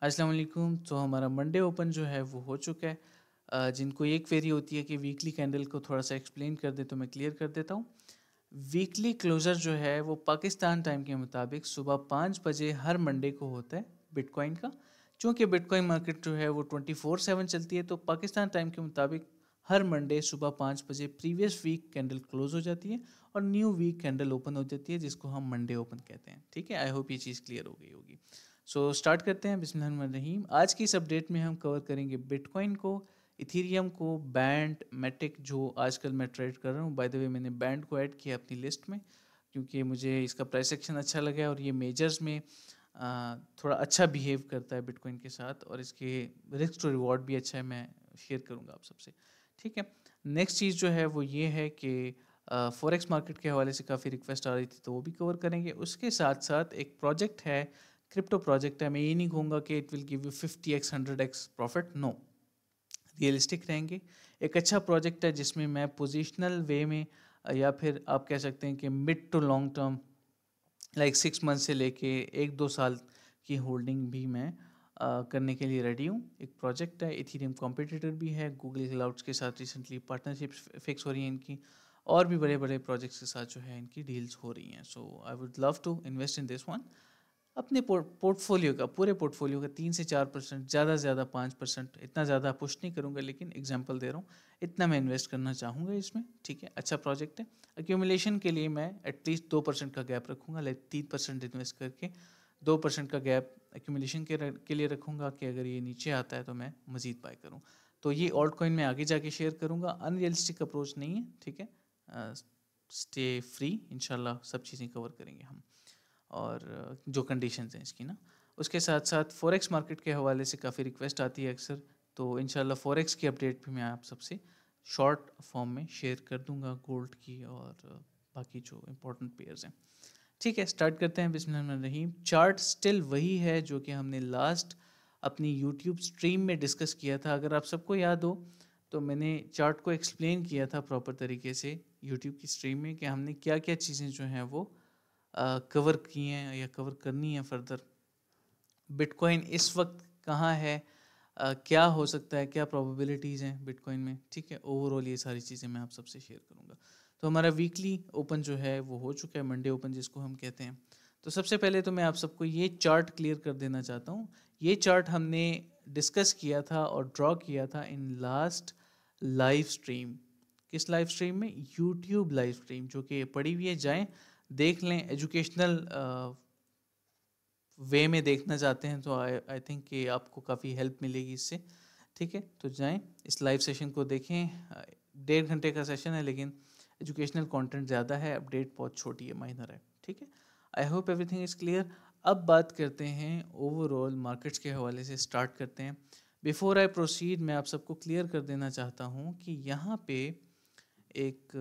अस्सलाम वालेकुम। तो हमारा मंडे ओपन जो है वो हो चुका है। जिनको ये क्वेरी होती है कि वीकली कैंडल को थोड़ा सा एक्सप्लेन कर दे तो मैं क्लियर कर देता हूँ। वीकली क्लोज़र जो है वो पाकिस्तान टाइम के मुताबिक सुबह 5 बजे हर मंडे को होता है बिटकॉइन का। चूँकि बिटकॉइन मार्केट जो है वो 24/7 चलती है, तो पाकिस्तान टाइम के मुताबिक हर मंडे सुबह 5 बजे प्रीवियस वीक कैंडल क्लोज हो जाती है और न्यू वीक कैंडल ओपन हो जाती है, जिसको हम मंडे ओपन कहते हैं। ठीक है, आई होप ये चीज़ क्लियर हो गई होगी। सो स्टार्ट करते हैं। बिस्मिल्लाहिर्रहमानिर्रहीम। आज की इस अपडेट में हम कवर करेंगे बिटकॉइन को, इथीरियम को, बैंड, मैटिक जो आजकल मैं ट्रेड कर रहा हूँ। बाय द वे मैंने बैंड को ऐड किया अपनी लिस्ट में क्योंकि मुझे इसका प्राइस एक्शन अच्छा लगा और ये मेजर्स में थोड़ा अच्छा बिहेव करता है बिटकॉइन के साथ, और इसके रिस्क टू रिवॉर्ड भी अच्छा है। मैं शेयर करूँगा आप सबसे। ठीक है, नेक्स्ट चीज़ जो है वो ये है कि फॉरेक्स मार्केट के हवाले से काफ़ी रिक्वेस्ट आ रही थी, तो वो भी कवर करेंगे। उसके साथ साथ एक प्रोजेक्ट है, क्रिप्टो प्रोजेक्ट है। मैं ये नहीं कहूँगा कि it will give you 50x 100x profit, no, realistic रहेंगे। एक अच्छा प्रोजेक्ट है जिसमें मैं पोजिशनल वे में या फिर आप कह सकते हैं कि mid to long term like 6 month से लेके 1-2 साल की होल्डिंग भी मैं करने के लिए रेडी हूँ। एक प्रोजेक्ट है, इथीरियम कॉम्पिटिटर भी है। गूगल क्लाउड्स के साथ रिसेंटली पार्टनरशिप्स फिक्स हो रही हैं इनकी, और भी बड़े बड़े प्रोजेक्ट्स के साथ जो है इनकी डील्स हो रही हैं। So I would love to invest in this one. अपने पोर्टफोलियो का, पूरे पोर्टफोलियो का 3 से 4%, ज़्यादा से ज़्यादा 5%, इतना ज़्यादा पुश नहीं करूँगा लेकिन एग्जांपल दे रहा हूँ, इतना मैं इन्वेस्ट करना चाहूँगा इसमें। ठीक है, अच्छा प्रोजेक्ट है। एक्यूमुलेशन के लिए मैं एटलीस्ट 2% का गैप रखूँगा, लाइक 3% इन्वेस्ट करके 2% का गैप एक्यूमुलेशन के लिए रखूँगा कि अगर ये नीचे आता है तो मैं मज़ीद बाय करूँ। तो ये ऑल्ट कॉइन में आगे जाके शेयर करूँगा। अनरियलिस्टिक अप्रोच नहीं है। ठीक है, स्टे फ्री, इंशाल्लाह सब चीज़ें कवर करेंगे हम, और जो कंडीशंस हैं इसकी ना। उसके साथ साथ फॉरेक्स मार्केट के हवाले से काफ़ी रिक्वेस्ट आती है अक्सर, तो इंशाल्लाह फॉरेक्स की अपडेट भी मैं आप सबसे शॉर्ट फॉर्म में शेयर कर दूंगा, गोल्ड की और बाकी जो इम्पोर्टेंट पेयर्स हैं। ठीक है, स्टार्ट करते हैं। बिस्मिल्लाहिर्रहमानिर्रहीम। चार्ट स्टिल वही है जो कि हमने लास्ट अपनी यूट्यूब स्ट्रीम में डिस्कस किया था। अगर आप सबको याद हो तो मैंने चार्ट को एक्सप्लेन किया था प्रॉपर तरीके से यूट्यूब की स्ट्रीम में कि हमने क्या क्या चीज़ें जो हैं वो कवर की हैं या कवर करनी है फर्दर। बिटकॉइन इस वक्त कहाँ है, क्या हो सकता है, क्या प्रोबेबिलिटीज़ हैं बिटकॉइन में। ठीक है, ओवरऑल ये सारी चीज़ें मैं आप सबसे शेयर करूँगा। तो हमारा वीकली ओपन जो है वो हो चुका है, मंडे ओपन जिसको हम कहते हैं। तो सबसे पहले तो मैं आप सबको ये चार्ट क्लियर कर देना चाहता हूँ। ये चार्ट हमने डिस्कस किया था और ड्रॉ किया था इन लास्ट लाइव स्ट्रीम। किस लाइव स्ट्रीम में? यूट्यूब लाइव स्ट्रीम, जो कि पड़ी हुई है, जाएँ देख लें। एजुकेशनल वे में देखना चाहते हैं तो आई थिंक कि आपको काफ़ी हेल्प मिलेगी इससे। ठीक है, तो जाएं इस लाइव सेशन को देखें। 1.5 घंटे का सेशन है लेकिन एजुकेशनल कंटेंट ज़्यादा है, अपडेट बहुत छोटी है, माइनर है। ठीक है, I hope everything is clear. अब बात करते हैं ओवरऑल मार्केट्स के हवाले से, स्टार्ट करते हैं। बिफोर आई प्रोसीड मैं आप सबको क्लियर कर देना चाहता हूँ कि यहाँ पे एक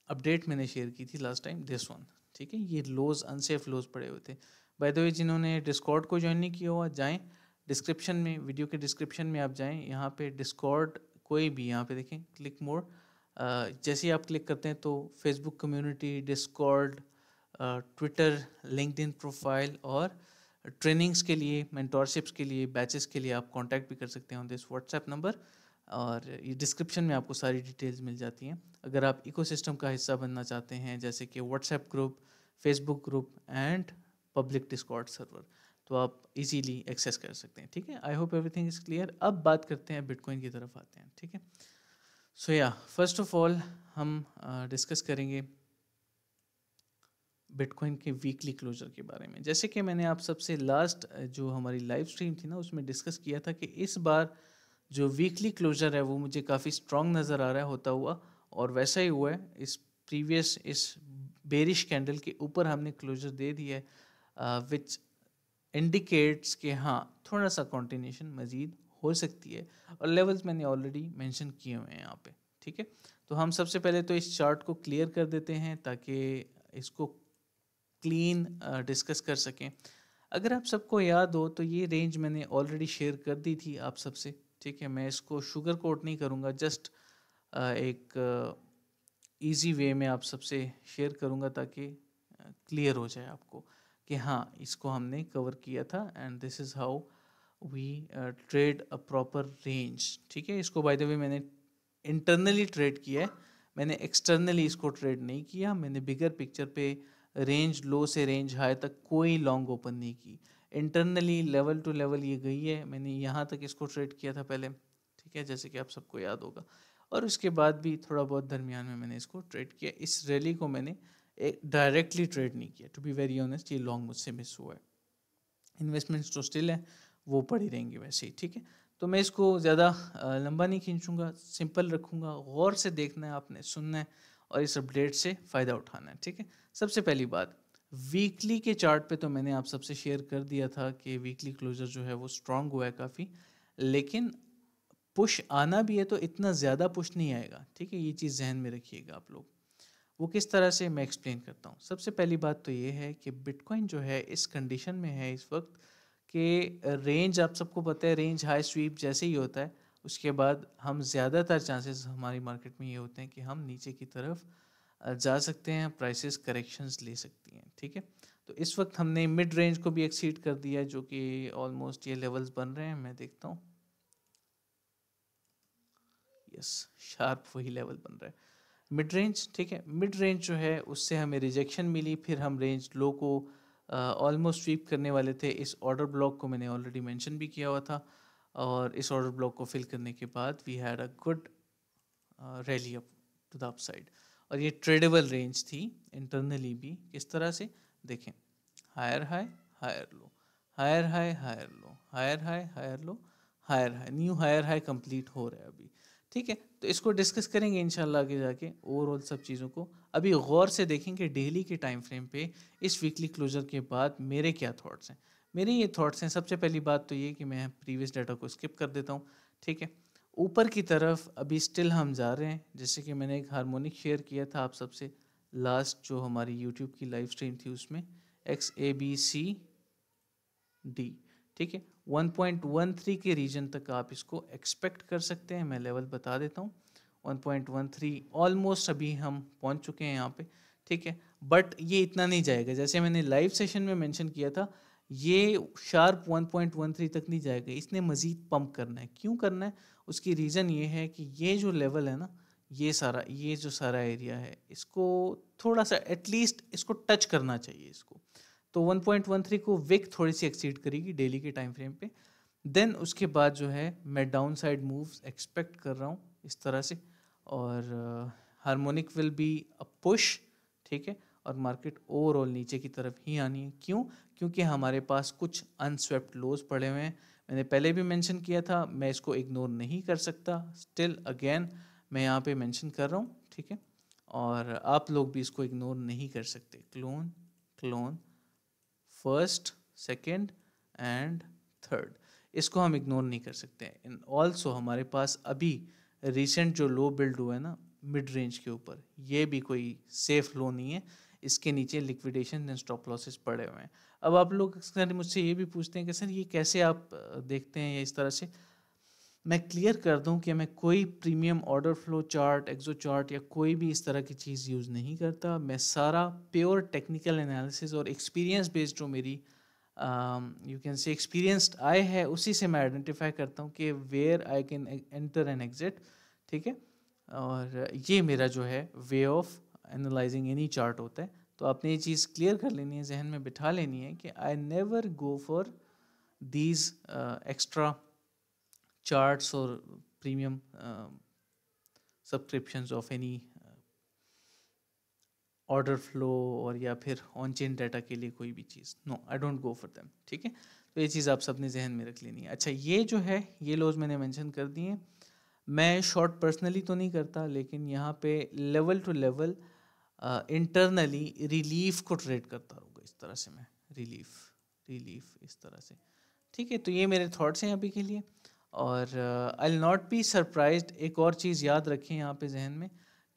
अपडेट मैंने शेयर की थी लास्ट टाइम, दिस वन। ठीक है, ये लोज, अनसेफ लोज पड़े हुए थे। बाय द वे, जिन्होंने डिस्कॉर्ड को ज्वाइन नहीं किया हुआ, जाएं डिस्क्रिप्शन में, वीडियो के डिस्क्रिप्शन में आप जाएं, यहाँ पे डिस्कॉर्ड कोई भी, यहाँ पे देखें क्लिक मोर। जैसे ही आप क्लिक करते हैं तो Facebook community, Discord, Twitter, LinkedIn profile और ट्रेनिंग्स के लिए, मेंटोरशिप्स के लिए, बैचेस के लिए आप कांटेक्ट भी कर सकते हैं ऑन दिस व्हाट्सएप नंबर, और ये डिस्क्रिप्शन में आपको सारी डिटेल्स मिल जाती हैं। अगर आप इकोसिस्टम का हिस्सा बनना चाहते हैं, जैसे कि WhatsApp group, Facebook group and public Discord server, तो आप इजीली एक्सेस कर सकते हैं। ठीक है, I hope everything is clear. अब बात करते हैं बिटकॉइन की तरफ आते हैं। ठीक है, सो या फर्स्ट ऑफ ऑल हम डिस्कस करेंगे बिटकॉइन के वीकली क्लोजर के बारे में। जैसे कि मैंने आप सबसे लास्ट जो हमारी लाइव स्ट्रीम थी ना, उसमें डिस्कस किया था कि इस बार जो वीकली क्लोजर है वो मुझे काफ़ी स्ट्रॉन्ग नज़र आ रहा है होता हुआ, और वैसा ही हुआ है। इस बेरिश कैंडल के ऊपर हमने क्लोजर दे दिया है, विच इंडिकेट्स कि हाँ, थोड़ा सा कंटिन्यूशन मज़ीद हो सकती है, और लेवल्स मैंने ऑलरेडी मेंशन किए हुए हैं यहाँ पे। ठीक है, तो हम सबसे पहले तो इस चार्ट को क्लियर कर देते हैं ताकि इसको क्लीन डिस्कस कर सकें। अगर आप सबको याद हो तो ये रेंज मैंने ऑलरेडी शेयर कर दी थी आप सबसे। ठीक है, मैं इसको शुगर कोट नहीं करूँगा, जस्ट एक इजी वे में आप सबसे शेयर करूँगा ताकि क्लियर हो जाए आपको कि हाँ इसको हमने कवर किया था and this is how we trade a proper range. ठीक है, इसको बाय द वे मैंने इंटरनली ट्रेड किया है, मैंने एक्सटर्नली इसको ट्रेड नहीं किया। मैंने बिगर पिक्चर पे रेंज लो से रेंज हाई तक कोई लॉन्ग ओपन नहीं की, इंटरनली लेवल टू लेवल ये गई है, मैंने यहाँ तक इसको ट्रेड किया था पहले। ठीक है, जैसे कि आप सबको याद होगा, और उसके बाद भी थोड़ा बहुत दरमियान में मैंने इसको ट्रेड किया। इस रैली को मैंने एक डायरेक्टली ट्रेड नहीं किया, टू बी वेरी ऑनेस्ट, ये लॉन्ग मुझसे मिस हुआ है। इन्वेस्टमेंट्स तो स्टिल है, वो पड़ी रहेंगी वैसे ही। ठीक है, तो मैं इसको ज़्यादा लंबा नहीं खींचूंगा, सिंपल रखूंगा। गौर से देखना है आपने, सुनना है और इस अपडेट से फ़ायदा उठाना है। ठीक है, सबसे पहली बात, वीकली के चार्ट पे तो मैंने आप सबसे शेयर कर दिया था कि वीकली क्लोजर जो है वो स्ट्रांग हुआ है काफ़ी, लेकिन पुश आना भी है तो इतना ज़्यादा पुश नहीं आएगा। ठीक है, ये चीज़ जहन में रखिएगा आप लोग। वो किस तरह से, मैं एक्सप्लेन करता हूँ। सबसे पहली बात तो ये है कि बिटकॉइन जो है इस कंडीशन में है इस वक्त कि रेंज, आप सबको पता है, रेंज हाई स्वीप जैसे ही होता है उसके बाद हम ज़्यादातर चांसेस हमारी मार्केट में ये होते हैं कि हम नीचे की तरफ जा सकते हैं, प्राइसेस करेक्शंस ले सकती हैं। ठीक है, तो इस वक्त हमने मिड रेंज को भी एक्सीड कर दिया है, जो कि ऑलमोस्ट ये लेवल्स बन रहे हैं, मैं देखता हूँ, यस, शार्प वही लेवल बन रहा है मिड रेंज। ठीक है, मिड रेंज जो है उससे हमें रिजेक्शन मिली, फिर हम रेंज लो को ऑलमोस्ट स्वीप करने वाले थे। इस ऑर्डर ब्लॉक को मैंने ऑलरेडी मेंशन भी किया हुआ था, और इस ऑर्डर ब्लॉक को फिल करने के बाद we had a good rally up to the upside, और ये ट्रेडेबल रेंज थी इंटरनली भी। किस तरह से देखें, higher high, higher low, higher high, higher low, higher high, higher low, higher high, new higher high complete हो रहा है अभी। ठीक है, तो इसको डिस्कस करेंगे इंशाल्लाह आगे जाके, ओवरऑल सब चीज़ों को। अभी गौर से देखेंगे डेली के टाइम फ्रेम पे इस वीकली क्लोजर के बाद मेरे क्या थॉट्स हैं। मेरे ये थॉट्स हैं, सबसे पहली बात तो ये कि मैं प्रीवियस डाटा को स्किप कर देता हूँ। ठीक है, ऊपर की तरफ अभी स्टिल हम जा रहे हैं, जैसे कि मैंने एक हार्मोनिक शेयर किया था आप सबसे लास्ट जो हमारी यूट्यूब की लाइव स्ट्रीम थी उसमें, XABCD। ठीक है, 1.13 के रीजन तक आप इसको एक्सपेक्ट कर सकते हैं। मैं लेवल बता देता हूँ, 1.13 ऑलमोस्ट अभी हम पहुँच चुके हैं यहाँ पे। ठीक है, बट ये इतना नहीं जाएगा, जैसे मैंने लाइव सेशन में मेंशन किया था, ये शार्प 1.13 तक नहीं जाएगा, इसने मज़ीद पंप करना है। क्यों करना है, उसकी रीज़न ये है कि ये जो लेवल है ना, ये जो सारा एरिया है, इसको थोड़ा सा एटलीस्ट इसको टच करना चाहिए इसको। तो 1.13 को विक थोड़ी सी एक्सीड करेगी डेली के टाइम फ्रेम पे। देन उसके बाद जो है मैं डाउन साइड मूव्स एक्सपेक्ट कर रहा हूँ इस तरह से, और harmonic will be a push. ठीक है, और मार्केट ओवरऑल नीचे की तरफ ही आनी है। क्यों, क्योंकि हमारे पास कुछ अनस्वेप्ट लोज पड़े हुए हैं। मैंने पहले भी मेंशन किया था, मैं इसको इग्नोर नहीं कर सकता, स्टिल अगेन मैं यहाँ पे मेंशन कर रहा हूँ। ठीक है, और आप लोग भी इसको इग्नोर नहीं कर सकते। Clone, clone, first, second and third, इसको हम इग्नोर नहीं कर सकते। इन ऑल्सो हमारे पास अभी रिसेंट जो लो बिल्ड हुआ है ना मिड रेंज के ऊपर, ये भी कोई सेफ लो नहीं है, इसके नीचे लिक्विडेशन एंड स्टॉप लॉसेस पड़े हुए हैं। अब आप लोग अक्सर मुझसे ये भी पूछते हैं कि सर ये कैसे आप देखते हैं, या इस तरह से। मैं क्लियर कर दूं कि मैं कोई प्रीमियम ऑर्डर फ्लो चार्ट, एक्सो चार्ट या कोई भी इस तरह की चीज़ यूज़ नहीं करता। मैं सारा प्योर टेक्निकल एनालिसिस और एक्सपीरियंस बेस्ड जो मेरी you can say experienced eye है, उसी से मैं आइडेंटिफाई करता हूँ कि where I can enter and exit. ठीक है, और ये मेरा जो है way of analysing any chart होता है। तो आपने ये चीज़ क्लियर कर लेनी है, जहन में बिठा लेनी है कि I never go for these extra charts और premium subscriptions of any order flow, और या फिर ऑन चेन डाटा के लिए कोई भी चीज़, no I don't go for them. ठीक है, तो ये चीज़ आप सबने जहन में रख लेनी है। अच्छा, ये जो है ये लोज मैंने मेंशन कर दिए हैं। मैं शॉर्ट पर्सनली तो नहीं करता, लेकिन यहाँ पे level to level internally relief को ट्रेड करता रहूँगा इस तरह से। मैं रिलीफ, रिलीफ इस तरह से। ठीक है, तो ये मेरे थॉट्स हैं अभी के लिए, और I will not be surprised. एक और चीज़ याद रखें यहाँ पे जहन में,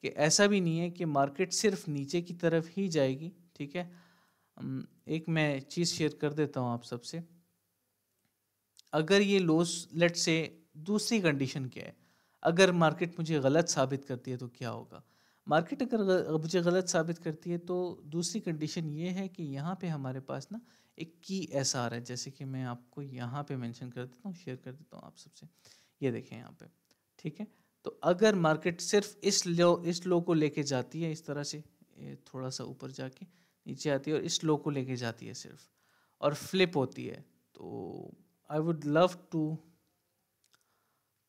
कि ऐसा भी नहीं है कि मार्केट सिर्फ नीचे की तरफ ही जाएगी। ठीक है, एक मैं चीज़ शेयर कर देता हूँ आप सबसे। अगर ये लॉस, लेट से, दूसरी कंडीशन क्या है, अगर मार्केट मुझे गलत साबित करती है तो क्या होगा। मार्केट अगर मुझे गलत साबित करती है तो दूसरी कंडीशन ये है कि यहाँ पे हमारे पास ना एक की ऐसा आ रहा है, जैसे कि मैं आपको यहाँ पे मेंशन कर देता हूँ, शेयर कर देता हूँ आप सबसे। ये देखें यहाँ पे, ठीक है। तो अगर मार्केट सिर्फ इस लो को लेके जाती है इस तरह से, ये थोड़ा सा ऊपर जाके नीचे आती है और इस लो को लेके जाती है सिर्फ, और फ्लिप होती है, तो I would love to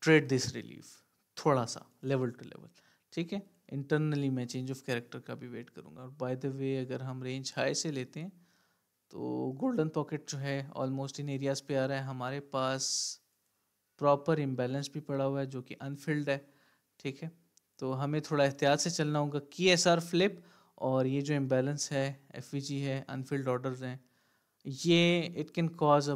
trade this relief, थोड़ा सा लेवल टू लेवल, ठीक है। इंटरनली मैं चेंज ऑफ कैरेक्टर का भी वेट करूंगा। और बाय द वे अगर हम रेंज हाई से लेते हैं तो गोल्डन पॉकेट जो है ऑलमोस्ट इन एरियाज पे आ रहा है, हमारे पास प्रॉपर इम्बैलेंस भी पड़ा हुआ है जो कि अनफिल्ड है, ठीक है। तो हमें थोड़ा एहतियात से चलना होगा की एस आर फ्लिप, और ये जो इम्बैलेंस है एफ है, अनफिल्ड ऑर्डर्स हैं, ये it can cause a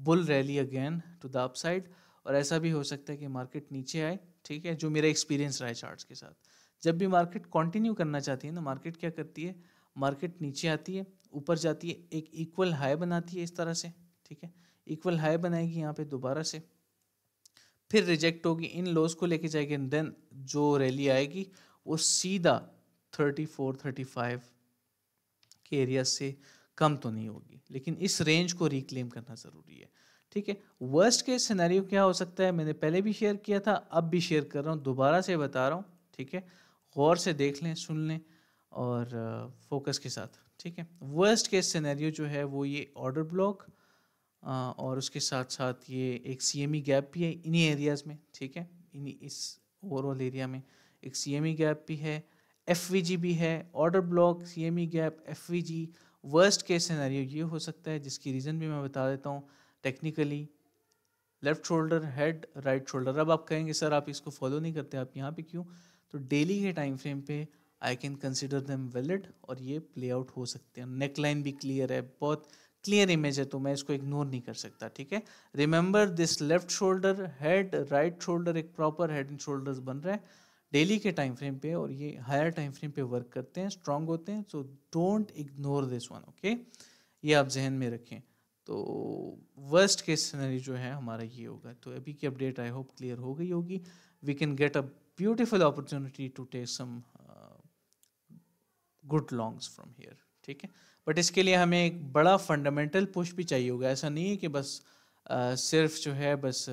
bull rally again to the upside. और ऐसा भी हो सकता है कि मार्केट नीचे आए, ठीक है, जो मेरा एक्सपीरियंस रहा है चार्ट्स के साथ। जब भी मार्केट कंटिन्यू करना चाहती है ना, मार्केट क्या करती है, मार्केट नीचे आती है, ऊपर जाती है, एक इक्वल हाई बनाती है इस तरह से, ठीक है, इक्वल हाई बनाएगी यहाँ पे दोबारा से, फिर रिजेक्ट होगी, इन लॉस को लेके जाएगी, एंड देन जो रैली आएगी वो सीधा 34-35 के एरिया से कम तो नहीं होगी, लेकिन इस रेंज को रिक्लेम करना ज़रूरी है, ठीक है। वर्स्ट केस सिनेरियो क्या हो सकता है, मैंने पहले भी शेयर किया था, अब भी शेयर कर रहा हूँ, दोबारा से बता रहा हूँ, ठीक है। गौर से देख लें, सुन लें और फोकस के साथ, ठीक है। वर्स्ट केस सिनेरियो जो है वो ये ऑर्डर ब्लॉक, और उसके साथ साथ ये एक CME गैप भी है इन्हीं एरियाज़ में, ठीक है, इन्हीं इस ओवरऑल एरिया में एक CME गैप भी है, FVG भी है, order block, CME gap, FVG। Worst case scenario ये हो सकता है, जिसकी रीज़न भी मैं बता देता हूँ technically, left shoulder head, right shoulder. अब आप कहेंगे सर आप इसको फॉलो नहीं करते, आप यहाँ पे क्यों, तो डेली के टाइम फ्रेम पे I can consider them valid और ये प्ले आउट हो सकते हैं। नेक लाइन भी क्लियर है, बहुत क्लियर इमेज है, तो मैं इसको इग्नोर नहीं कर सकता, ठीक है। Remember this left shoulder head, right shoulder एक प्रॉपर हेड एंड शोल्डर्स बन रहा है डेली के टाइम फ्रेम पे, और ये हायर टाइम फ्रेम पे वर्क करते हैं, स्ट्रांग होते हैं, so don't ignore this one, okay, ये आप जहन में रखें। तो वर्स्ट केस सिनेरियो जो है हमारा ये होगा। तो अभी की अपडेट आई होप क्लियर हो गई होगी। We can get a beautiful opportunity to take some good longs from here, ठीक है। बट इसके लिए हमें एक बड़ा फंडामेंटल पुश भी चाहिए होगा। ऐसा नहीं है कि बस सिर्फ जो है बस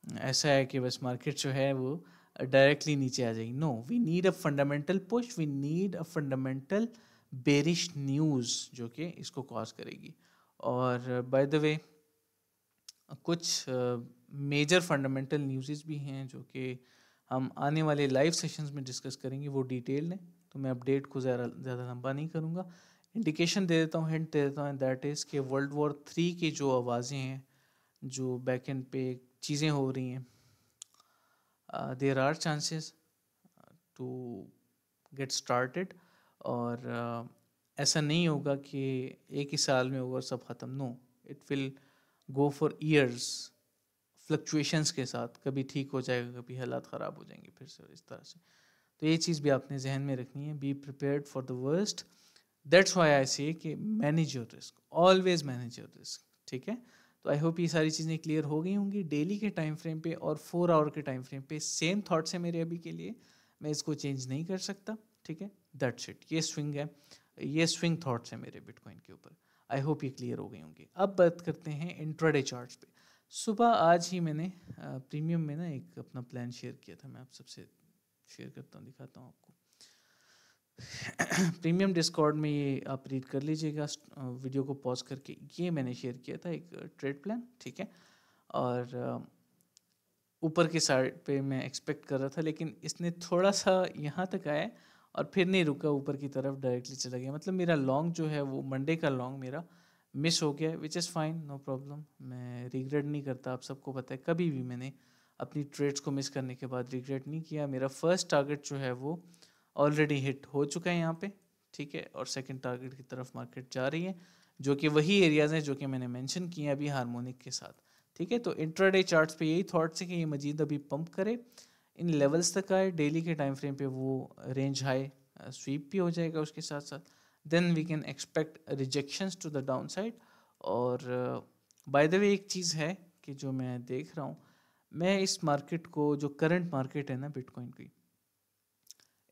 ऐसा है कि बस मार्केट जो है वो डायरेक्टली नीचे आ जाएगी। No, we need a fundamental push, we need a fundamental bearish news जो कि इसको कॉज करेगी। और बाय द वे कुछ मेजर फंडामेंटल न्यूज़ भी हैं जो कि हम आने वाले लाइव सेशंस में डिस्कस करेंगे, वो डिटेल में, तो मैं अपडेट को ज़्यादा लंबा नहीं करूँगा। इंडिकेशन दे देता हूँ, हिंट दे देता हूँ, दैट इज़ कि वर्ल्ड वॉर 3 की जो आवाज़ें हैं, जो बैक एंड पे चीज़ें हो रही हैं, there are chances to get started. और ऐसा नहीं होगा कि एक ही साल में होगा सब ख़त्म, no, it will go for years, fluctuations के साथ, कभी ठीक हो जाएगा, कभी हालात ख़राब हो जाएंगे फिर से इस तरह से। तो ये चीज़ भी आपने जहन में रखनी है, be prepared for the worst. That's why I say कि manage your risk, always manage your risk, ठीक है। तो आई होप ये सारी चीज़ें क्लियर हो गई होंगी। डेली के टाइम फ्रेम पे और 4 आवर के टाइम फ्रेम पे सेम थॉट्स है मेरे अभी के लिए, मैं इसको चेंज नहीं कर सकता, ठीक है। दैट्स इट, ये स्विंग है, ये स्विंग थॉट्स है मेरे बिटकॉइन के ऊपर। आई होप ये क्लियर हो गई होंगी। अब बात करते हैं इंट्राडे चार्ट्स पे। सुबह आज ही मैंने प्रीमियम में ना एक अपना प्लान शेयर किया था, मैं आप सबसे शेयर करता हूँ, दिखाता हूँ आपको। प्रीमियम डिस्कॉर्ड में ये आप रीड कर लीजिएगा वीडियो को पॉज करके। ये मैंने शेयर किया था एक ट्रेड प्लान, ठीक है। और ऊपर की साइड पे मैं एक्सपेक्ट कर रहा था, लेकिन इसने थोड़ा सा यहाँ तक आया और फिर नहीं रुका, ऊपर की तरफ डायरेक्टली चला गया। मतलब मेरा लॉन्ग जो है वो मंडे का लॉन्ग मेरा मिस हो गया, which is fine, no problem, मैं रिग्रेट नहीं करता। आप सबको पता है कभी भी मैंने अपनी ट्रेड्स को मिस करने के बाद रिग्रेट नहीं किया। मेरा फर्स्ट टारगेट जो है वो ऑलरेडी हिट हो चुका है यहाँ पे, ठीक है, और सेकंड टारगेट की तरफ मार्केट जा रही है, जो कि वही एरियाज़ हैं जो कि मैंने मेंशन किए हैं अभी हार्मोनिक के साथ, ठीक है। तो इंट्राडे चार्ट्स पे यही थॉट्स है कि ये मजीद अभी पंप करे, इन लेवल्स तक आए, डेली के टाइम फ्रेम पे वो रेंज हाई स्वीप भी हो जाएगा उसके साथ साथ, then we can expect rejections to the downside. और बाय द वे एक चीज़ है कि जो मैं देख रहा हूँ, मैं इस मार्केट को, जो करंट मार्केट है ना बिटकॉइन की,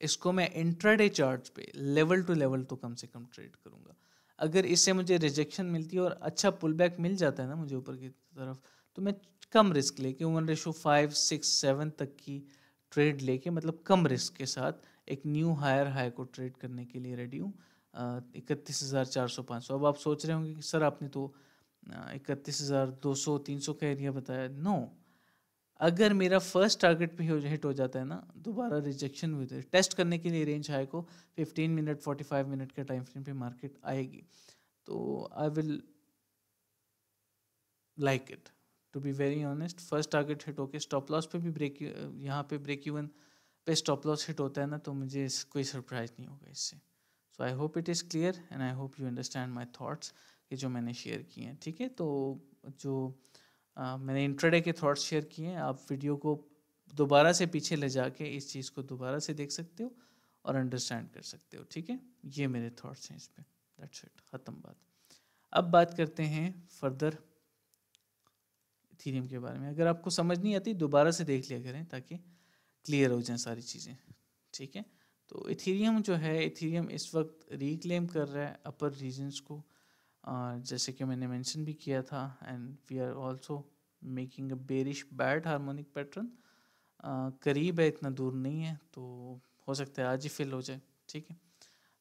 इसको मैं इंट्राडे चार्ट पे लेवल टू लेवल तो कम से कम ट्रेड करूँगा। अगर इससे मुझे रिजेक्शन मिलती है और अच्छा पुल बैक मिल जाता है ना मुझे ऊपर की तरफ, तो मैं कम रिस्क लेके 1:5, 6, 7 तक की ट्रेड लेके, मतलब कम रिस्क के साथ एक न्यू हायर हाई को ट्रेड करने के लिए रेडी हूँ। 31,400-500। अब आप सोच रहे होंगे कि सर आपने तो 31,200-300 का एरिया बताया। नो, अगर मेरा फर्स्ट टारगेट पे हिट हो जाता है ना, दोबारा रिजेक्शन हुई तो टेस्ट करने के लिए रेंज हाई को 15 मिनट 45 मिनट के टाइम फ्रेम पे मार्केट आएगी, तो I will like it. To be very honest, first target hit होके स्टॉप लॉस पे भी यहाँ पे ब्रेक इवन पे स्टॉप लॉस हिट होता है ना, तो मुझे कोई सरप्राइज नहीं होगा इससे। So I hope it is clear and I hope you understand my thoughts कि जो मैंने शेयर किए हैं। ठीक है, तो जो मैंने इंट्राडे के थॉट्स शेयर किए हैं, आप वीडियो को दोबारा से पीछे ले जाके इस चीज़ को दोबारा से देख सकते हो और अंडरस्टैंड कर सकते हो। ठीक है, ये मेरे थॉट्स हैं इस पर। दैट्स इट, ख़त्म बात। अब बात करते हैं फर्दर इथेरियम के बारे में। अगर आपको समझ नहीं आती दोबारा से देख लिया करें ताकि क्लियर हो जाए सारी चीज़ें। ठीक है, तो इथेरियम जो है, इथेरियम इस वक्त रिक्लेम कर रहा है अपर रीजन्स को, जैसे कि मैंने मेंशन भी किया था, and we are also making a bearish bat harmonic pattern. करीब है, इतना दूर नहीं है, तो हो सकता है आज ही फिल हो जाए। ठीक है,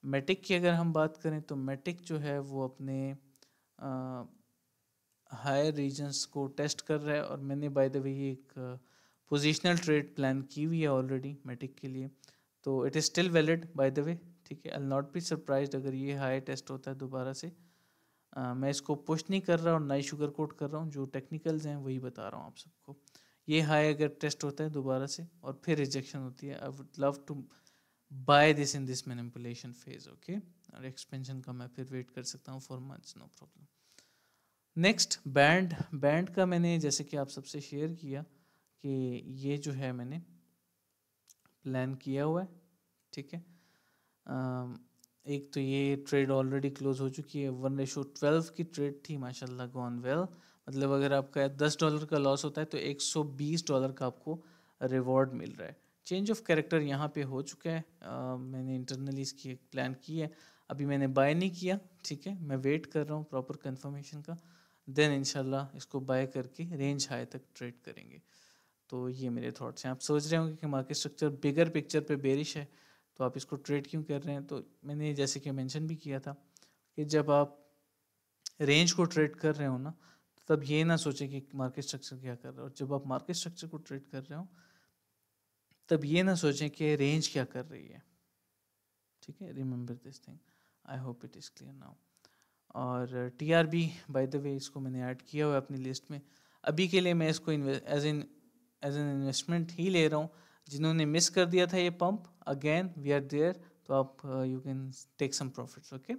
मेटिक की अगर हम बात करें तो मेटिक जो है वो अपने हायर रीजन्स को टेस्ट कर रहा है, और मैंने बाय द वे एक पोजिशनल ट्रेड प्लान की हुई है ऑलरेडी मेटिक के लिए, तो it is still valid bye the वे। ठीक है, I will not be surprised अगर ये हाई टेस्ट होता है दोबारा से। मैं इसको पुश नहीं कर रहा और ना ही शुगर कोट कर रहा हूँ, जो टेक्निकल्स हैं वही बता रहा हूँ आप सबको। ये हाई अगर टेस्ट होता है दोबारा से और फिर रिजेक्शन होती है, I would love to buy this in this manipulation phase. Okay, और एक्सपेंशन का मैं फिर वेट कर सकता हूँ 4 months, no problem. Next band का मैंने जैसे कि आप सबसे शेयर किया कि ये जो है मैंने प्लान किया हुआ है। ठीक है, एक तो ये ट्रेड ऑलरेडी क्लोज हो चुकी है, 1:12 की ट्रेड थी, माशाल्लाह गॉन वेल। मतलब अगर आपका $10 का लॉस होता है तो $120 का आपको रिवॉर्ड मिल रहा है। चेंज ऑफ कैरेक्टर यहाँ पे हो चुका है। मैंने इंटरनली इसकी एक प्लान की है, अभी मैंने बाय नहीं किया। ठीक है, मैं वेट कर रहा हूँ प्रॉपर कंफर्मेशन का, देन इंशाल्लाह इसको बाय करके रेंज हाई तक ट्रेड करेंगे। तो ये मेरे थॉट्स हैं। आप सोच रहे होंगे कि मार्केट स्ट्रक्चर बिगर पिक्चर पे बेरिश है तो आप इसको ट्रेड क्यों कर रहे हैं, तो मैंने जैसे कि मेंशन भी किया था कि जब आप रेंज को ट्रेड कर रहे हो ना, तब ये ना सोचें कि मार्केट स्ट्रक्चर क्या कर रहा है, और जब आप मार्केट स्ट्रक्चर को ट्रेड कर रहे हो तब ये ना सोचें कि रेंज क्या कर रही है। ठीक है, remember this thing, I hope it is clear now. और TRB बाय द वे इसको मैंने ऐड किया हुआ है अपनी लिस्ट में। अभी के लिए मैं इसको एज एन इन्वेस्टमेंट ही ले रहा हूँ। जिन्होंने मिस कर दिया था ये pump, again we are there, तो आप you can take some profits. Okay,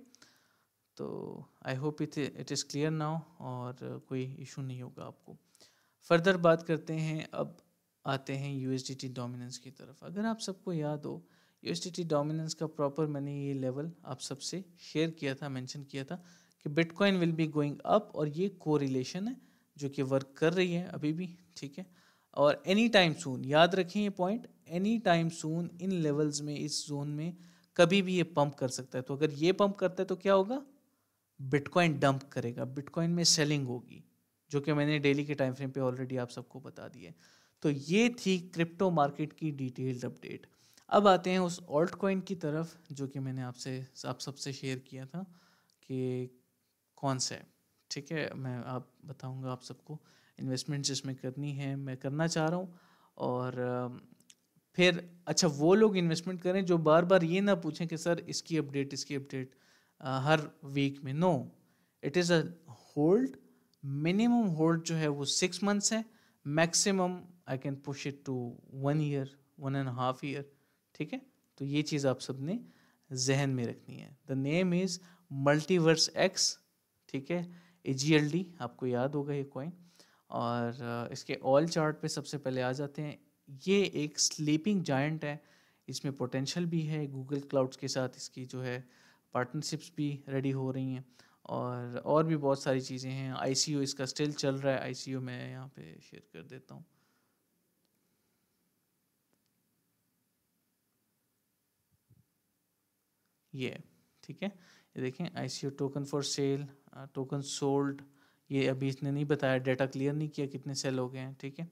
तो I hope it is clear now और कोई इशू नहीं होगा आपको। फर्दर बात करते हैं, अब आते हैं USDT डोमिनेंस की तरफ। अगर आप सबको याद हो, USDT डोमिनेंस का प्रॉपर मैंने ये लेवल आप सबसे शेयर किया था, मेंशन किया था कि bitcoin will be going up, और ये कोरिलेशन है जो कि वर्क कर रही है अभी भी। ठीक है, और एनी टाइम सून, याद रखें ये पॉइंट, एनी टाइम सून इन लेवल्स में, इस जोन में कभी भी ये पंप कर सकता है। तो अगर ये पंप करता है तो क्या होगा, बिटकॉइन डंप करेगा, बिटकॉइन में सेलिंग होगी, जो कि मैंने डेली के टाइम फ्रेम पे ऑलरेडी आप सबको बता दिया है। तो ये थी क्रिप्टो मार्केट की डिटेल्ड अपडेट। अब आते हैं उस ऑल्ट कॉइन की तरफ जो कि मैंने आप सबसे शेयर किया था कि कौन सा है। ठीक है, मैं आप बताऊंगा आप सबको इन्वेस्टमेंट जिसमें करनी है, मैं करना चाह रहा हूँ। और फिर अच्छा, वो लोग इन्वेस्टमेंट करें जो बार बार ये ना पूछें कि सर इसकी अपडेट हर वीक में। No, it is a hold, minimum hold जो है वो 6 मंथ्स है, maximum I can push it to 1 year, 1.5 year. ठीक है, तो ये चीज़ आप सब ने जहन में रखनी है। The name is multiverse x. ठीक है, AGLD, आपको याद होगा ये कॉइन। और इसके ऑल चार्ट पे सबसे पहले आ जाते हैं। ये एक स्लीपिंग जायंट है, इसमें पोटेंशियल भी है, गूगल क्लाउड्स के साथ इसकी जो है पार्टनरशिप्स भी रेडी हो रही हैं, और भी बहुत सारी चीज़ें हैं। ICO इसका स्टिल चल रहा है, ICO मैं यहाँ पे शेयर कर देता हूँ। ये है, ठीक है। ये देखें ICO token for sale, token sold, ये अभी इसने नहीं बताया, डाटा क्लियर नहीं किया कितने सेल हो गए हैं, ठीक है।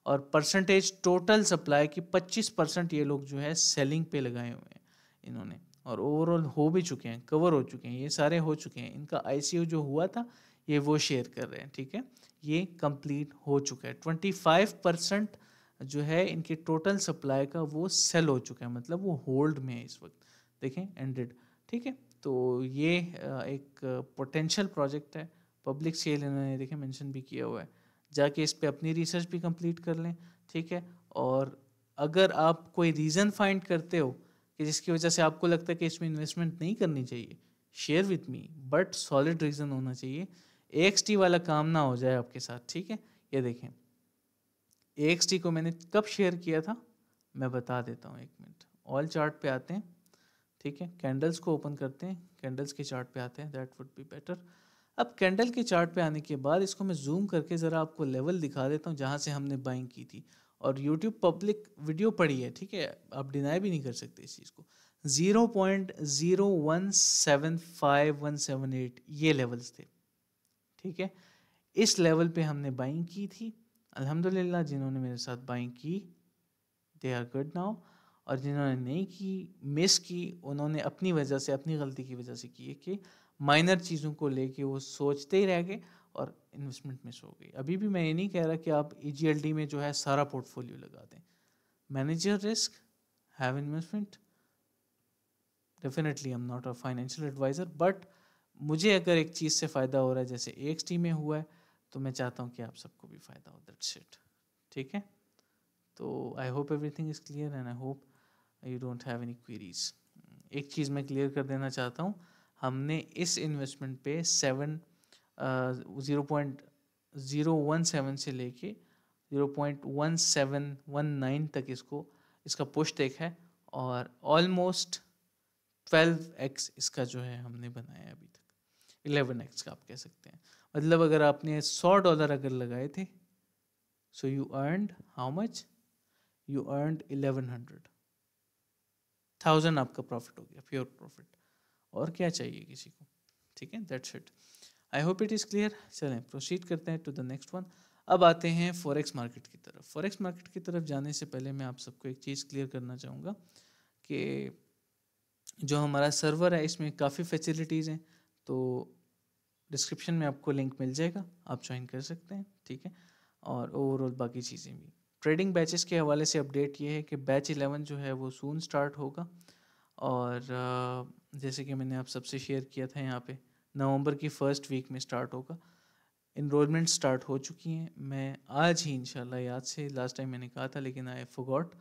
और परसेंटेज टोटल सप्लाई की 25% ये लोग जो है सेलिंग पे लगाए हुए हैं इन्होंने, और ओवरऑल हो भी चुके हैं, कवर हो चुके हैं, ये सारे हो चुके हैं। इनका ICO जो हुआ था ये वो शेयर कर रहे हैं, ठीक है। ये कंप्लीट हो चुका है। 25% जो है इनके टोटल सप्लाई का वो सेल हो चुका है, मतलब वो होल्ड में है इस वक्त, देखें एंडेड, ठीक है। तो ये एक पोटेंशियल प्रोजेक्ट है, पब्लिक सेल इन्होंने देखें मेंशन भी किया हुआ है, जाके इस पे अपनी रिसर्च भी कंप्लीट कर लें, ठीक है। और अगर आप कोई रीज़न फाइंड करते हो कि जिसकी वजह से आपको लगता है कि इसमें इन्वेस्टमेंट नहीं करनी चाहिए, share with me, but solid reason होना चाहिए, AXT वाला काम ना हो जाए आपके साथ, ठीक है। ये देखें AXT को मैंने कब शेयर किया था मैं बता देता हूँ, एक मिनट। ऑल चार्ट पे आते हैं, ठीक है, कैंडल्स को ओपन करते हैं, कैंडल्स के चार्ट पे आते हैं, दैट वुड बी बेटर। अब कैंडल के चार्ट पे आने के बाद इसको मैं जूम करके ज़रा आपको लेवल दिखा देता हूँ जहाँ से हमने बाइंग की थी, और यूट्यूब पब्लिक वीडियो पड़ी है, ठीक है, आप डिनाई भी नहीं कर सकते इस चीज़ को। 0.0175178 ये लेवल्स थे, ठीक है। इस लेवल पे हमने बाइंग की थी, अल्हम्दुलिल्लाह जिन्होंने मेरे साथ बाइंग की दे आर गुड नाउ, और जिन्होंने नहीं की, मिस की, उन्होंने अपनी वजह से, अपनी गलती की वजह से की है कि माइनर चीज़ों को लेके वो सोचते ही रह गए और इन्वेस्टमेंट मिस हो गई। अभी भी मैं ये नहीं कह रहा कि आप EGLD में जो है सारा पोर्टफोलियो लगा दें, manage your risk, have investment. Definitely I am not a financial advisor, but मुझे अगर एक चीज़ से फ़ायदा हो रहा है जैसे AXT में हुआ है, तो मैं चाहता हूँ कि आप सबको भी फ़ायदा हो, दैट्स इट, ठीक है। तो I hope everything is clear and I hope you don't have any queries. एक चीज़ मैं क्लियर कर देना चाहता हूँ, हमने इस इन्वेस्टमेंट पे 0.017 से लेके 0.1719 तक इसका पुश देखा है, और ऑलमोस्ट 12x इसका जो है हमने बनाया है अभी तक, 11x का आप कह सकते हैं। मतलब अगर आपने $100 अगर लगाए थे, so you earned how much, you earned 1100 आपका प्रॉफिट हो गया, प्योर प्रॉफिट। और क्या चाहिए किसी को, ठीक है, that's it. I hope it is clear. चलें प्रोसीड करते हैं टू द नेक्स्ट वन। अब आते हैं फॉरेक्स मार्केट की तरफ। फॉरेक्स मार्केट की तरफ जाने से पहले मैं आप सबको एक चीज़ क्लियर करना चाहूँगा कि जो हमारा सर्वर है इसमें काफ़ी फैसिलिटीज़ हैं, तो डिस्क्रिप्शन में आपको लिंक मिल जाएगा, आप ज्वाइन कर सकते हैं, ठीक है। और ओवरऑल बाकी चीज़ें भी, ट्रेडिंग बैचेस के हवाले से अपडेट ये है कि बैच 11 जो है वो सून स्टार्ट होगा, और जैसे कि मैंने आप सबसे शेयर किया था यहाँ पे, नवंबर की फर्स्ट वीक में स्टार्ट होगा। इनरोलमेंट स्टार्ट हो चुकी हैं, मैं आज ही इंशाल्लाह, याद से लास्ट टाइम मैंने कहा था लेकिन आई फॉरगॉट,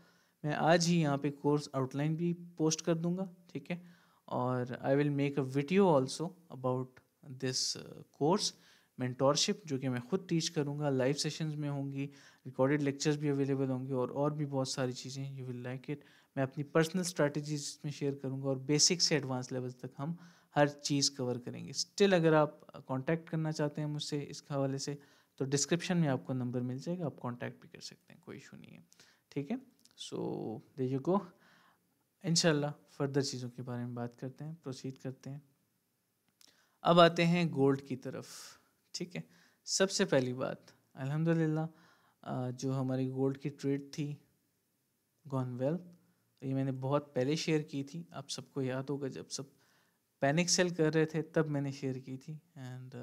मैं आज ही यहाँ पे कोर्स आउटलाइन भी पोस्ट कर दूँगा, ठीक है। और I will make a video also about this course mentorship, जो कि मैं खुद टीच करूँगा, लाइव सेशंस में होंगी, रिकॉर्डेड लेक्चर्स भी अवेलेबल होंगे, और भी बहुत सारी चीज़ें, यू विल लाइक इट। मैं अपनी पर्सनल स्ट्रैटेजीज में शेयर करूँगा, और बेसिक से एडवांस लेवल तक हम हर चीज़ कवर करेंगे। स्टिल अगर आप कांटेक्ट करना चाहते हैं मुझसे इस हवाले से, तो डिस्क्रिप्शन में आपको नंबर मिल जाएगा, आप कांटेक्ट भी कर सकते हैं, कोई इशू नहीं है, ठीक है। सो देयर यू गो, इंशाल्लाह फर्दर चीज़ों के बारे में बात करते हैं, प्रोसीड करते हैं। अब आते हैं गोल्ड की तरफ, ठीक है। सबसे पहली बात, अल्हम्दुलिल्लाह जो हमारी गोल्ड की ट्रेड थी गॉन वेल, ये मैंने बहुत पहले शेयर की थी, आप सबको याद होगा जब सब पैनिक सेल कर रहे थे तब मैंने शेयर की थी, एंड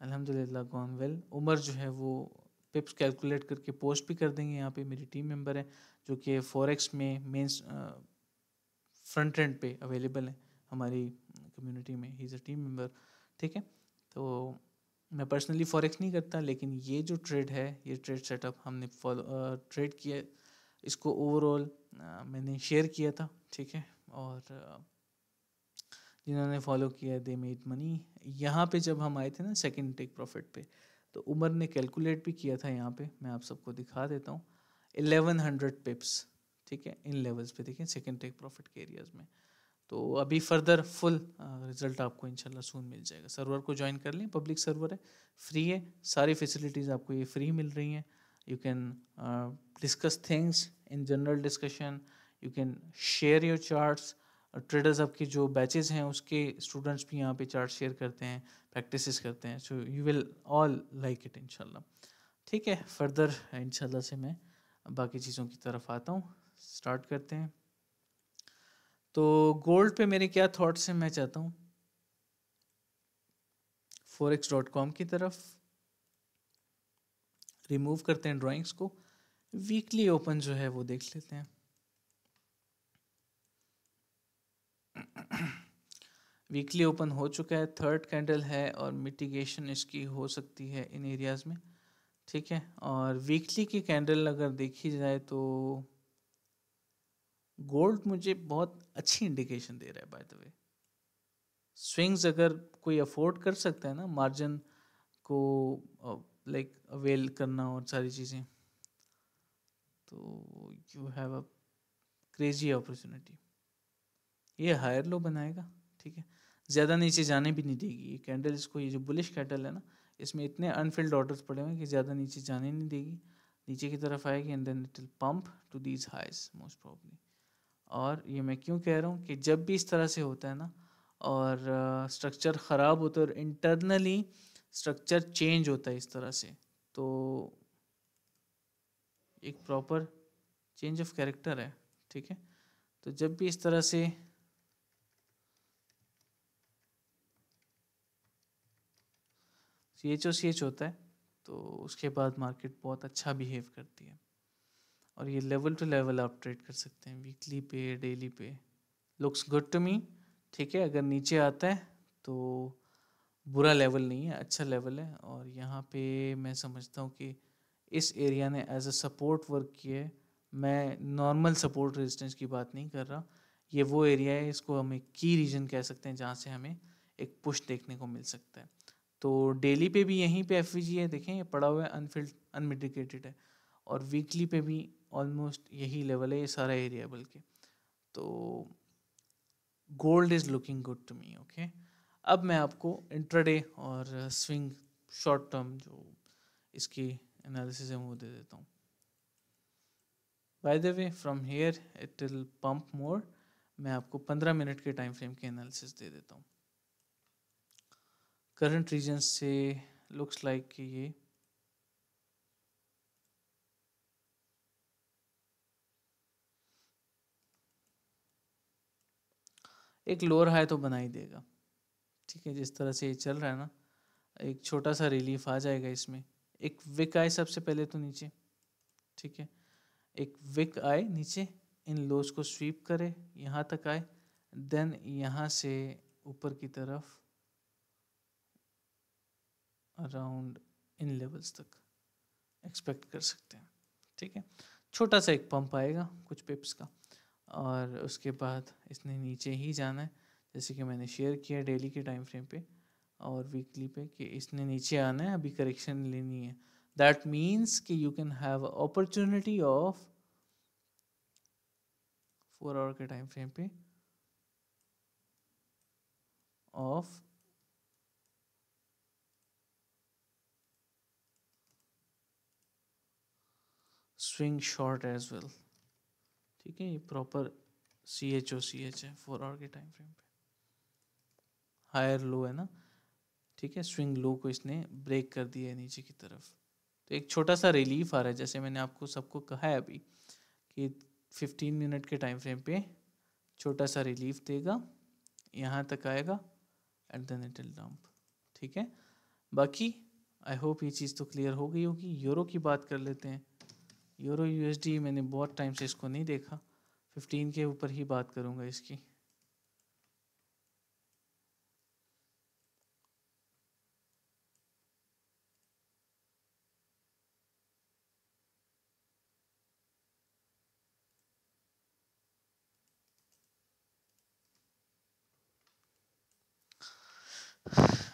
अल्हम्दुलिल्लाह गॉन वेल। उमर जो है वो पिप्स कैलकुलेट करके पोस्ट भी कर देंगे, यहाँ पे मेरी टीम मेंबर है जो कि फॉरेक्स में मेन फ्रंट एंड पे अवेलेबल है हमारी कम्युनिटी में, he is a team member, ठीक है। तो मैं पर्सनली फॉरेक्स नहीं करता, लेकिन ये जो ट्रेड है, ये ट्रेड सेटअप हमने ट्रेड किया, इसको ओवरऑल मैंने शेयर किया था, ठीक है। और जिन्होंने फॉलो किया दे मेड मनी। यहाँ पे जब हम आए थे ना सेकंड टेक प्रॉफिट पे, तो उमर ने कैलकुलेट भी किया था, यहाँ पे मैं आप सबको दिखा देता हूँ, 1100 पिप्स, ठीक है, इन लेवल्स पे देखें सेकंड टेक प्रॉफिट के एरियाज में। तो अभी फर्दर फुल रिजल्ट आपको इंशाल्लाह सून मिल जाएगा। सर्वर को ज्वाइन कर लें, पब्लिक सर्वर है, फ्री है, सारी फैसिलिटीज़ आपको ये फ्री मिल रही हैं। You can discuss things in general discussion, you can share your charts, traders hub के जो बैचेस हैं उसके स्टूडेंट्स भी यहाँ पे चार्ट शेयर करते हैं, प्रैक्टिसेस करते हैं, so you will all like it इंशाल्लाह। ठीक है, फर्दर इंशाल्लाह से मैं बाकी चीज़ों की तरफ आता हूँ, स्टार्ट करते हैं। तो गोल्ड पे मेरे क्या थॉट्स हैं, मैं चाहता हूँ forex.com की तरफ रिमूव करते हैं ड्राइंग्स को, वीकली ओपन जो है वो देख लेते हैं। वीकली ओपन हो चुका है, थर्ड कैंडल है और मिटिगेशन इसकी हो सकती है इन एरियाज में। ठीक है, और वीकली की कैंडल अगर देखी जाए तो गोल्ड मुझे बहुत अच्छी इंडिकेशन दे रहा है बाय द वे। स्विंग्स अगर कोई अफोर्ड कर सकता है ना मार्जिन को लाइक अवेल करना और सारी चीज़ें, तो you have a crazy opportunity. ये हायर लो बनाएगा, ठीक है, ज़्यादा नीचे जाने भी नहीं देगी ये कैंडल इसको। ये जो बुलिश कैंडल है ना, इसमें इतने अनफिल्ड ऑर्डर्स पड़े हुए हैं कि ज़्यादा नीचे जाने नहीं देगी, नीचे की तरफ आएगी and then it will pump to these highs most probably. और ये मैं क्यों कह रहा हूँ कि जब भी इस तरह से होता है ना और स्ट्रक्चर ख़राब होता है और इंटरनली स्ट्रक्चर चेंज होता है इस तरह से, तो एक प्रॉपर चेंज ऑफ कैरेक्टर है। ठीक है, तो जब भी इस तरह से CHOCH होता है तो उसके बाद मार्केट बहुत अच्छा बिहेव करती है। और ये लेवल टू लेवल आप ट्रेड कर सकते हैं, वीकली पे, डेली पे, लुक्स गुड टू मी। ठीक है, अगर नीचे आता है तो बुरा लेवल नहीं है, अच्छा लेवल है। और यहाँ पे मैं समझता हूँ कि इस एरिया ने एज अ सपोर्ट वर्क किया है। मैं नॉर्मल सपोर्ट रेजिस्टेंस की बात नहीं कर रहा, ये वो एरिया है, इसको हम एक की रीजन कह सकते हैं जहाँ से हमें एक पुश देखने को मिल सकता है। तो डेली पे भी यहीं पे FVG है, देखें ये पड़ा हुआ है, अनफिल्ड अनमिटिगेटेड है। और वीकली पे भी ऑलमोस्ट यही लेवल है, ये सारा एरिया बल्कि। तो gold is looking good to me. Okay, अब मैं आपको इंट्राडे और स्विंग शॉर्ट टर्म जो इसकी एनालिसिस है वो दे देता हूँ। By the way from here it will pump more. मैं आपको 15 मिनट के टाइम फ्रेम की एनालिसिस दे देता हूँ। करंट रीजन से लुक्स लाइक कि ये एक लोअर हाई तो बना ही देगा। ठीक है, जिस तरह से ये चल रहा है ना, एक छोटा सा रिलीफ आ जाएगा इसमें। एक विक आए सबसे पहले तो नीचे, ठीक है, एक विक आए नीचे, इन लोज को स्वीप करे, यहाँ तक आए, देन यहाँ से ऊपर की तरफ अराउंड इन लेवल्स तक एक्सपेक्ट कर सकते हैं। ठीक है, छोटा सा एक पंप आएगा कुछ पिप्स का, और उसके बाद इसने नीचे ही जाना है, जैसे कि मैंने शेयर किया डेली के टाइम फ्रेम पे और वीकली पे कि इसने नीचे आना है, अभी करेक्शन लेनी है। दैट मीन्स कि you can have opportunity of 4 hour के टाइम फ्रेम पे of swing short as well. ठीक है, ये प्रॉपर CHOCH है 4 आवर के टाइम फ्रेम पे, हायर लो है ना। ठीक है, स्विंग लो को इसने ब्रेक कर दिया है नीचे की तरफ, तो एक छोटा सा रिलीफ आ रहा है, जैसे मैंने आपको सबको कहा है अभी कि 15 मिनट के टाइम फ्रेम पे छोटा सा रिलीफ देगा, यहाँ तक आएगा and then it will dump. ठीक है, बाकी आई होप ये चीज़ तो क्लियर हो गई होगी। यूरो की बात कर लेते हैं। यूरो USD मैंने बहुत टाइम से इसको नहीं देखा, 15 के ऊपर ही बात करूँगा इसकी।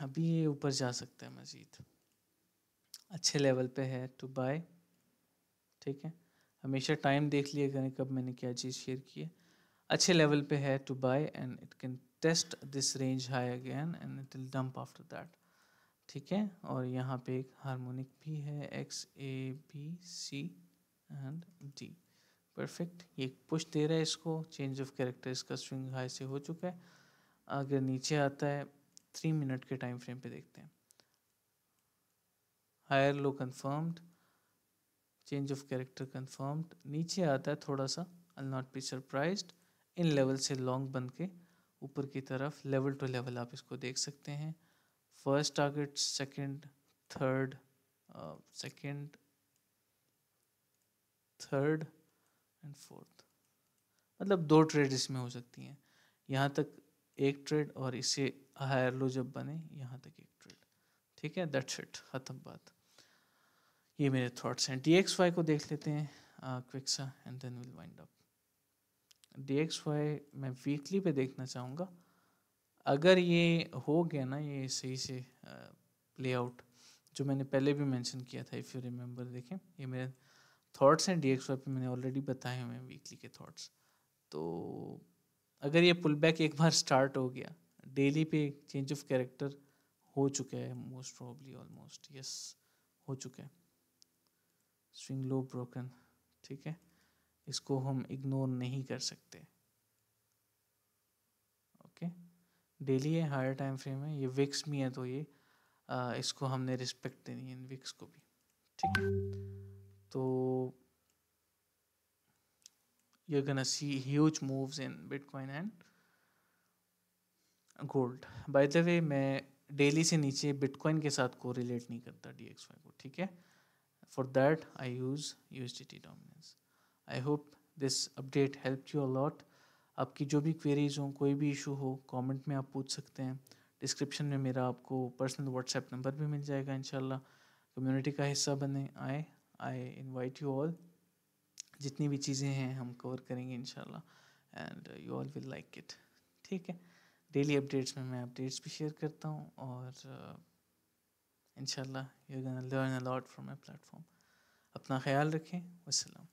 अभी ये ऊपर जा सकता है मज़ीद, अच्छे लेवल पे है टू बाय। ठीक है, हमेशा टाइम देख लिया करें कब मैंने क्या चीज़ शेयर की है। अच्छे लेवल पे है to buy and it can test this range high again and it will dump after that. ठीक है, और यहाँ पे एक हार्मोनिक भी है XABC एंड D। परफेक्ट, ये पुश दे रहा है इसको, चेंज ऑफ कैरेक्टर इसका स्विंग हाई से हो चुका है। अगर नीचे आता है 3 मिनट के टाइम फ्रेम पे देखते हैं, higher low confirmed, change of character confirmed, नीचे आता है थोड़ा सा, आई नॉट बी सरप्राइज्ड, इन लेवल से लॉन्ग बन के ऊपर की तरफ लेवल टू लेवल आप इसको देख सकते हैं। First target, second, third, second, third and fourth, मतलब 2 ट्रेड इसमें हो सकती हैं। यहाँ तक एक ट्रेड और इससे हायर लो जब बने यहाँ तक एक ट्रेड। ठीक है, दैट्स इट, ख़त्म बात। ये मेरे थॉट्स हैं। DXY को देख लेते हैं क्विक सा and then will wind up. DXY मैं वीकली पे देखना चाहूँगा। अगर ये हो गया ना, ये सही से प्ले आउट, जो मैंने पहले भी मेंशन किया था, इफ़ यू रिमेंबर, देखें ये मेरे थॉट्स हैं DXY पे, मैंने ऑलरेडी बताए हुए हैं वीकली के थॉट्स। तो अगर ये पुल बैक एक बार स्टार्ट हो गया, डेली पे चेंज ऑफ कैरेक्टर हो चुका है मोस्ट प्रोबेबली, ऑलमोस्ट यस हो चुका है, स्विंग लो ब्रोकन। ठीक है, इसको हम इग्नोर नहीं कर सकते। ओके, डेली है, हायर टाइम फ्रेम है, ये विक्स में है, तो ये इसको हमने रिस्पेक्ट देनी है इन विक्स को भी। ठीक है, तो you're gonna see huge moves in Bitcoin and gold. By the way, मैं डेली से नीचे बिटकॉइन के साथ को रिलेट नहीं करता DXY को। ठीक है, for that I use USDT dominance. I hope this update help you a lot. आपकी जो भी क्वेरीज हो, कोई भी इशू हो, कमेंट में आप पूछ सकते हैं। डिस्क्रिप्शन में मेरा आपको पर्सनल व्हाट्सएप नंबर भी मिल जाएगा। इंशाल्लाह कम्युनिटी का हिस्सा बने, आई इनवाइट यू ऑल। जितनी भी चीज़ें हैं हम कवर करेंगे इंशाल्लाह, and you all will like it. ठीक है, डेली अपडेट्स में मैं अपडेट्स भी शेयर करता हूँ, और इंशाल्लाह you are gonna learn a lot from my platform. अपना ख्याल रखें, वस्सलाम।